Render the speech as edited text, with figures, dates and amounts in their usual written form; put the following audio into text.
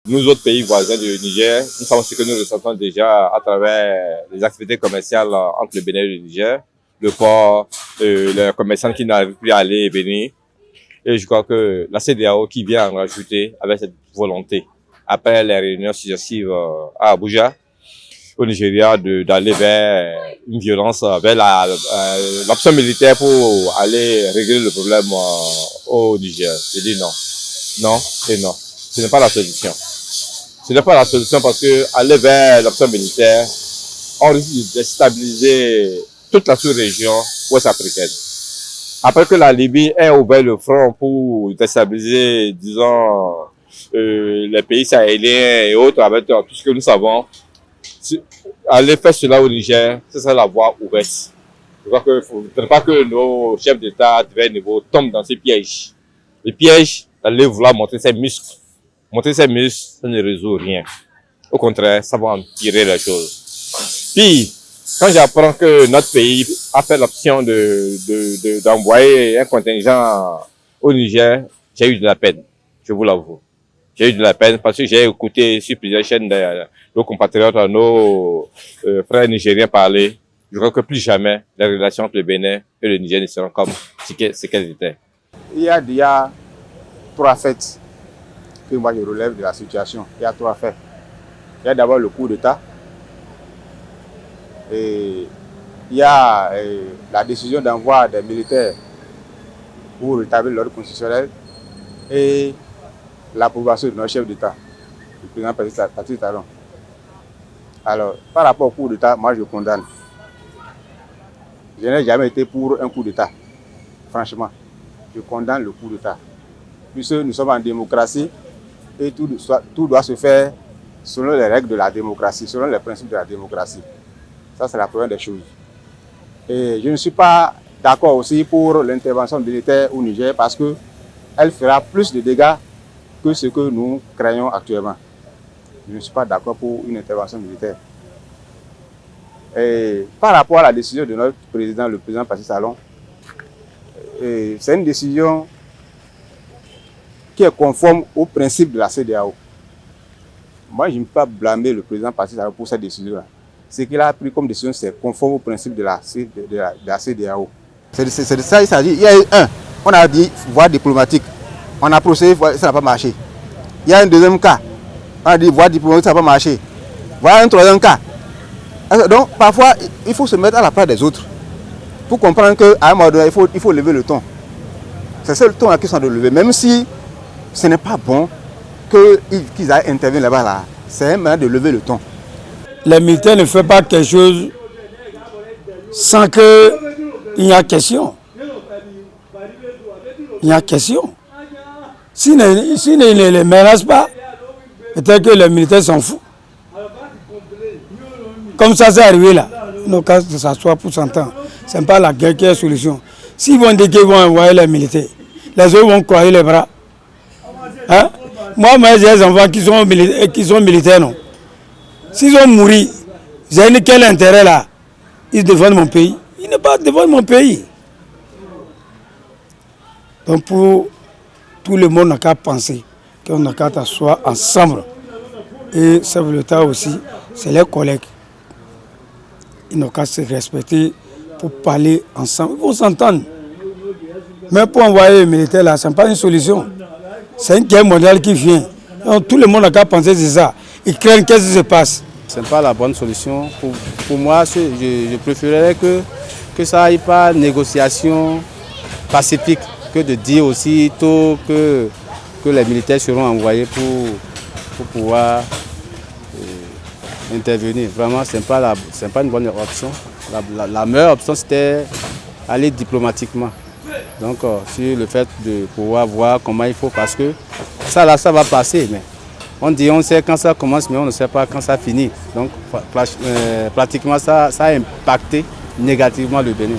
Nous autres pays voisins du Niger, nous savons ce que nous ressentons déjà à travers les activités commerciales entre le Bénin et le Niger, le port, les commerçants qui n'arrivent plus à aller et venir. Et je crois que la CEDEAO qui vient en rajouter avec cette volonté, après les réunions successives à Abuja, au Nigeria, d'aller vers une violence, vers l'option militaire pour aller régler le problème au Niger. Je dis non. Non et non. Ce n'est pas la solution. Ce n'est pas la solution parce que aller vers l'option militaire, on risque de déstabiliser toute la sous-région ouest-africaine. Après que la Libye ait ouvert le front pour déstabiliser, disons, les pays sahéliens et autres, avec tout ce que nous savons, aller faire cela au Niger, ce serait la voie ouverte. Je crois qu'il ne faudrait pas que nos chefs d'État à divers niveaux tombent dans ces pièges. Les pièges, d'aller vouloir montrer ses muscles. Montrer ses muscles, ça ne résout rien. Au contraire, ça va empirer les choses. Puis, quand j'apprends que notre pays a fait l'option d'envoyer un contingent au Niger, j'ai eu de la peine, je vous l'avoue. J'ai eu de la peine parce que j'ai écouté sur plusieurs chaînes nos compatriotes, nos frères nigériens parler. Je crois que plus jamais les relations entre le Bénin et le Niger ne seront comme ce qu'elles étaient. Il y a déjà 3 faits que moi je relève de la situation. Il y a 3 faits. Il y a d'abord le coup d'État. Et il y a la décision d'envoi des militaires pour rétablir l'ordre constitutionnel et l'approbation de notre chef d'État, le président Patrice Talon. Alors, par rapport au coup d'État, moi je condamne. Je n'ai jamais été pour un coup d'État, franchement. Je condamne le coup d'État. Puisque nous sommes en démocratie et tout doit se faire selon les règles de la démocratie, selon les principes de la démocratie. Ça, c'est la première des choses. Et je ne suis pas d'accord aussi pour l'intervention militaire au Niger parce qu'elle fera plus de dégâts que ce que nous craignons actuellement. Je ne suis pas d'accord pour une intervention militaire. Et par rapport à la décision de notre président, le président Patrice Talon, c'est une décision qui est conforme aux principes de la CEDEAO. Moi, je ne peux pas blâmer le président Patrice Talon pour cette décision-là. Ce qu'il a pris comme décision, c'est conforme aux principes de la CEDEAO. C'est de ça qu'il s'agit. Il y a eu on a dit voie diplomatique. On a procédé, ça n'a pas marché. Il y a un deuxième cas. On a dit voie diplomatique, ça n'a pas marché. Voilà un troisième cas. Donc, parfois, il faut se mettre à la place des autres pour comprendre qu'à un moment donné, il faut lever le ton. C'est ça le ton qu'ils sont de lever. Même si ce n'est pas bon qu'ils aillent intervenir là-bas, là. C'est un moyen de lever le ton. Les militaires ne font pas quelque chose sans qu'il y ait question. Il y a question. S'ils ne les menacent pas, peut-être que les militaires s'en foutent. Comme ça, c'est arrivé là. Donc, quand ça soit pour s'entendre, ce n'est pas la guerre qui est la solution. S'ils vont dire qu'ils vont envoyer les militaires, les autres vont croiser les bras. Hein? Moi, j'ai des enfants qui sont militaires, non. S'ils ont mouru, j'ai quel intérêt là? Ils défendent mon pays. Ils ne pas défendre mon pays. Donc pour tout le monde n'a qu'à penser qu'on n'a qu'à s'asseoir ensemble. Et ça veut l'État aussi, c'est les collègues. Ils n'ont qu'à se respecter pour parler ensemble. Il faut s'entendre. Mais pour envoyer les militaires là, ce n'est pas une solution. C'est une guerre mondiale qui vient. Donc, tout le monde n'a qu'à penser c'est ça. Ils craignent qu'est-ce qui se passe. Ce n'est pas la bonne solution. Pour moi, je préférerais que ça aille par négociation pacifique que de dire aussitôt que les militaires seront envoyés pour pouvoir intervenir. Vraiment, ce n'est pas une bonne option. La meilleure option, c'était aller diplomatiquement. Donc, sur le fait de pouvoir voir comment il faut, parce que ça là, ça va passer. Mais on sait quand ça commence, mais on ne sait pas quand ça finit. Donc, pratiquement, ça a impacté négativement le Bénin.